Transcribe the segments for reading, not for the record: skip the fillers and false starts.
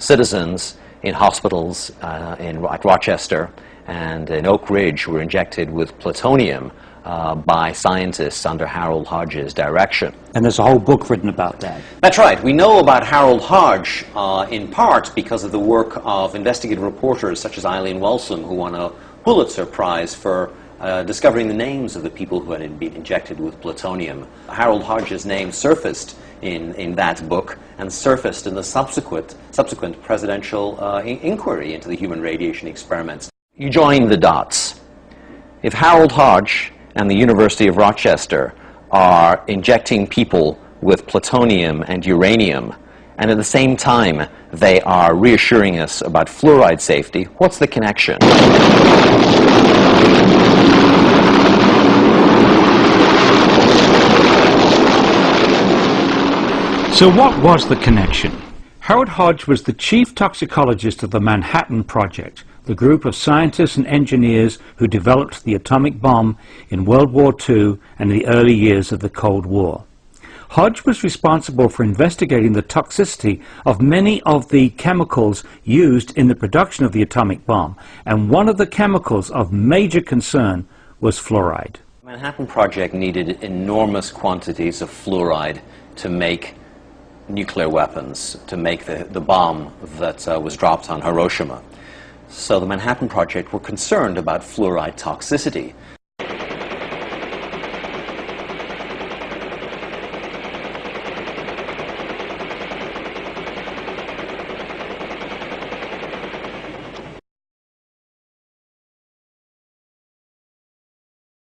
citizens in hospitals at Rochester and in Oak Ridge were injected with plutonium by scientists under Harold Hodge's direction. And there's a whole book written about that. That's right. We know about Harold Hodge in part because of the work of investigative reporters such as Eileen Walsum, who won a Pulitzer Prize for discovering the names of the people who had been injected with plutonium. Harold Hodge's name surfaced in that book and surfaced in the subsequent presidential inquiry into the human radiation experiments. You join the dots. If Harold Hodge and the University of Rochester are injecting people with plutonium and uranium, and at the same time they are reassuring us about fluoride safety, what's the connection? So what was the connection? Harold Hodge was the chief toxicologist of the Manhattan Project, the group of scientists and engineers who developed the atomic bomb in World War II and the early years of the Cold War. Hodge was responsible for investigating the toxicity of many of the chemicals used in the production of the atomic bomb, and one of the chemicals of major concern was fluoride. The Manhattan Project needed enormous quantities of fluoride to make nuclear weapons, to make the bomb that was dropped on Hiroshima. So the Manhattan Project were concerned about fluoride toxicity.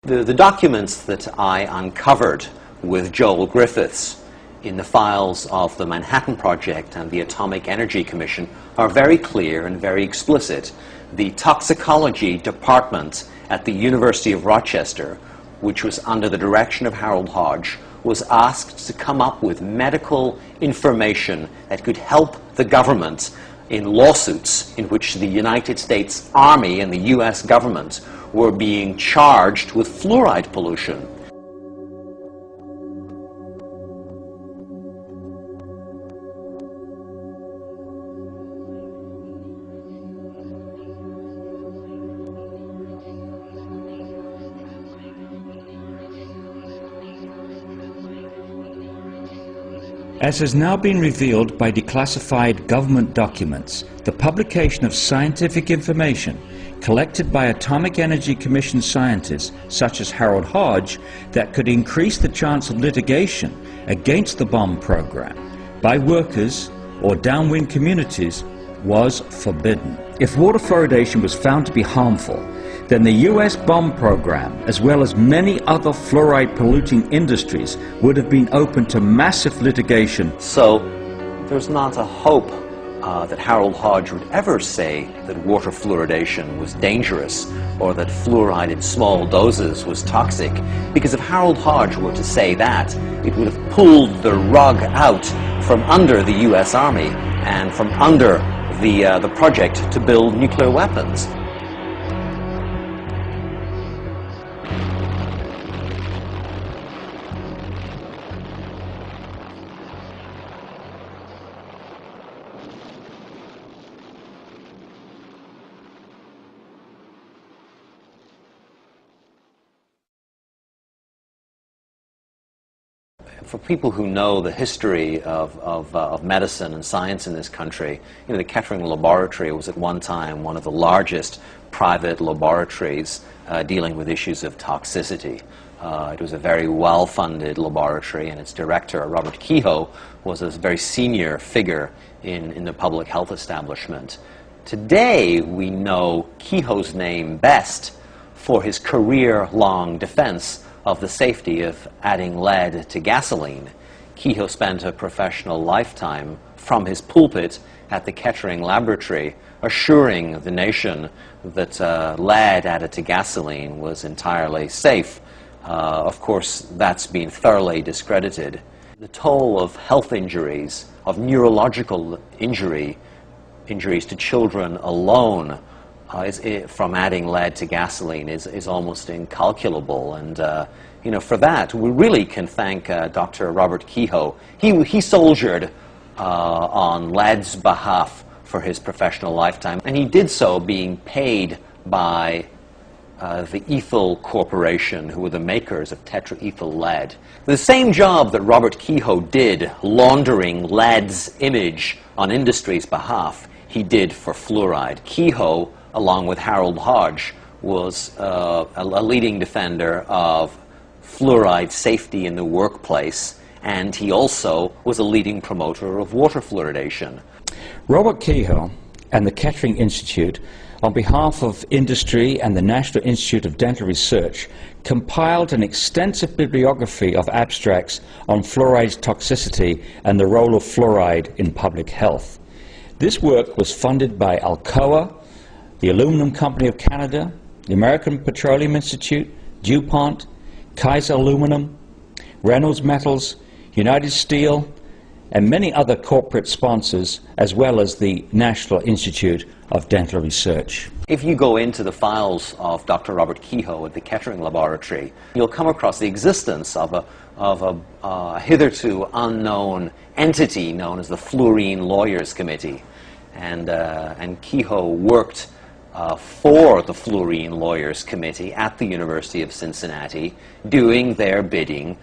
The documents that I uncovered with Joel Griffiths in the files of the Manhattan Project and the Atomic Energy Commission are very clear and very explicit. The toxicology department at the University of Rochester, which was under the direction of Harold Hodge, was asked to come up with medical information that could help the government in lawsuits in which the United States Army and the US government were being charged with fluoride pollution. As has now been revealed by declassified government documents, the publication of scientific information collected by Atomic Energy Commission scientists such as Harold Hodge that could increase the chance of litigation against the bomb program by workers or downwind communities was forbidden. If water fluoridation was found to be harmful, then the US bomb program, as well as many other fluoride polluting industries, would have been open to massive litigation. So there's not a hope that Harold Hodge would ever say that water fluoridation was dangerous or that fluoride in small doses was toxic, because if Harold Hodge were to say that, it would have pulled the rug out from under the US Army and from under the project to build nuclear weapons. For people who know the history of medicine and science in this country, you know, the Kettering Laboratory was at one time one of the largest private laboratories dealing with issues of toxicity. It was a very well-funded laboratory, and its director, Robert Kehoe, was a very senior figure in the public health establishment. Today, we know Kehoe's name best for his career-long defense of the safety of adding lead to gasoline. Kehoe spent a professional lifetime from his pulpit at the Kettering Laboratory assuring the nation that lead added to gasoline was entirely safe. Of course, that's been thoroughly discredited. The toll of health injuries, of neurological injuries to children alone from adding lead to gasoline is almost incalculable, and you know, for that we really can thank Dr. Robert Kehoe. He soldiered on lead's behalf for his professional lifetime, and he did so being paid by the Ethyl Corporation, who were the makers of tetraethyl lead. The same job that Robert Kehoe did laundering lead's image on industry's behalf, he did for fluoride. Kehoe, along with Harold Hodge, was a leading defender of fluoride safety in the workplace, and he also was a leading promoter of water fluoridation. Robert Kehoe and the Kettering Institute, on behalf of industry and the National Institute of Dental Research, compiled an extensive bibliography of abstracts on fluoride's toxicity and the role of fluoride in public health. This work was funded by Alcoa, the Aluminum Company of Canada, the American Petroleum Institute, DuPont, Kaiser Aluminum, Reynolds Metals, United Steel, and many other corporate sponsors, as well as the National Institute of Dental Research. If you go into the files of Dr. Robert Kehoe at the Kettering Laboratory, you'll come across the existence of a hitherto unknown entity known as the Fluorine Lawyers Committee. And Kehoe worked for the Fluorine Lawyers Committee at the University of Cincinnati, doing their bidding,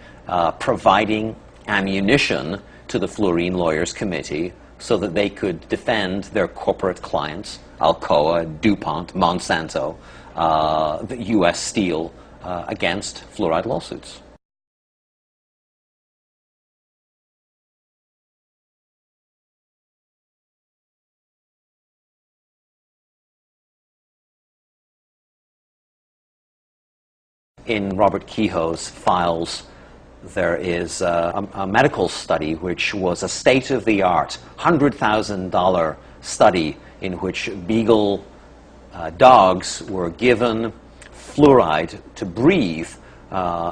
providing ammunition to the Fluorine Lawyers Committee so that they could defend their corporate clients, Alcoa, DuPont, Monsanto, the U.S. Steel, against fluoride lawsuits. In Robert Kehoe's files, there is a medical study which was a state-of-the-art $100,000 study in which beagle dogs were given fluoride to breathe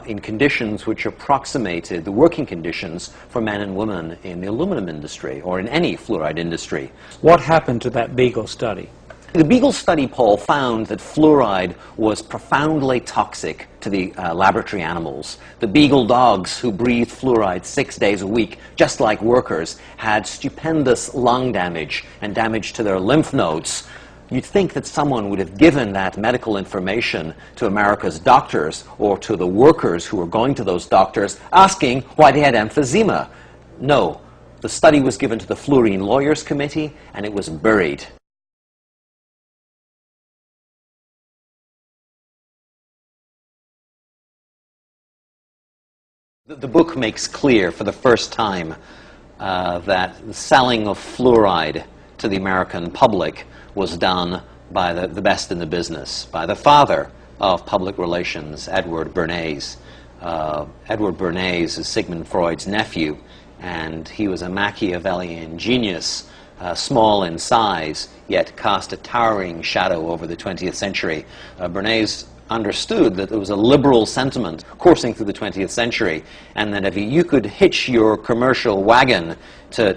in conditions which approximated the working conditions for men and women in the aluminum industry or in any fluoride industry. What happened to that beagle study? The Beagle study, Paul, found that fluoride was profoundly toxic to the laboratory animals. The beagle dogs who breathed fluoride 6 days a week, just like workers, had stupendous lung damage and damage to their lymph nodes. You'd think that someone would have given that medical information to America's doctors or to the workers who were going to those doctors asking why they had emphysema. No, the study was given to the Fluorine Lawyers Committee and it was buried. The book makes clear for the first time that the selling of fluoride to the American public was done by the best in the business, by the father of public relations, Edward Bernays. Edward Bernays is Sigmund Freud's nephew, and he was a Machiavellian genius, small in size, yet cast a towering shadow over the 20th century. Bernays understood that there was a liberal sentiment coursing through the 20th century, and that if you could hitch your commercial wagon to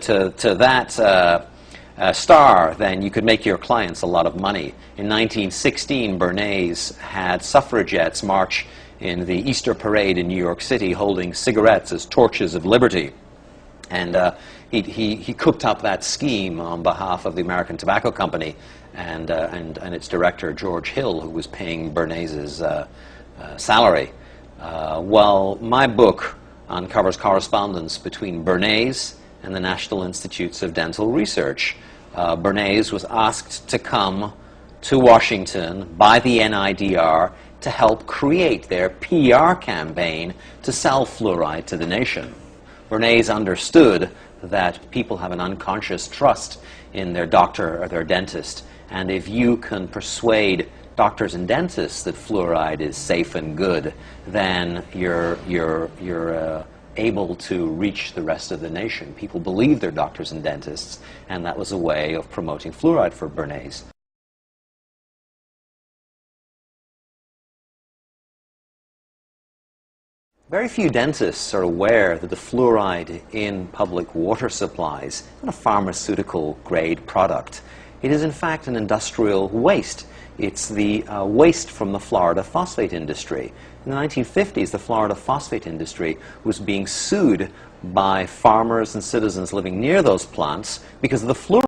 that star, then you could make your clients a lot of money. In 1916, Bernays had suffragettes march in the Easter parade in New York City holding cigarettes as torches of liberty. And he cooked up that scheme on behalf of the American Tobacco Company and its director, George Hill, who was paying Bernays's salary. Well, my book uncovers correspondence between Bernays and the National Institutes of Dental Research. Bernays was asked to come to Washington by the NIDR to help create their PR campaign to sell fluoride to the nation. Bernays understood that people have an unconscious trust in their doctor or their dentist, and if you can persuade doctors and dentists that fluoride is safe and good, then you're able to reach the rest of the nation. People believe their doctors and dentists, and that was a way of promoting fluoride for Bernays. Very few dentists are aware that the fluoride in public water supplies is not a pharmaceutical-grade product. It is, in fact, an industrial waste. It's the waste from the Florida phosphate industry. In the 1950s, the Florida phosphate industry was being sued by farmers and citizens living near those plants because of the fluoride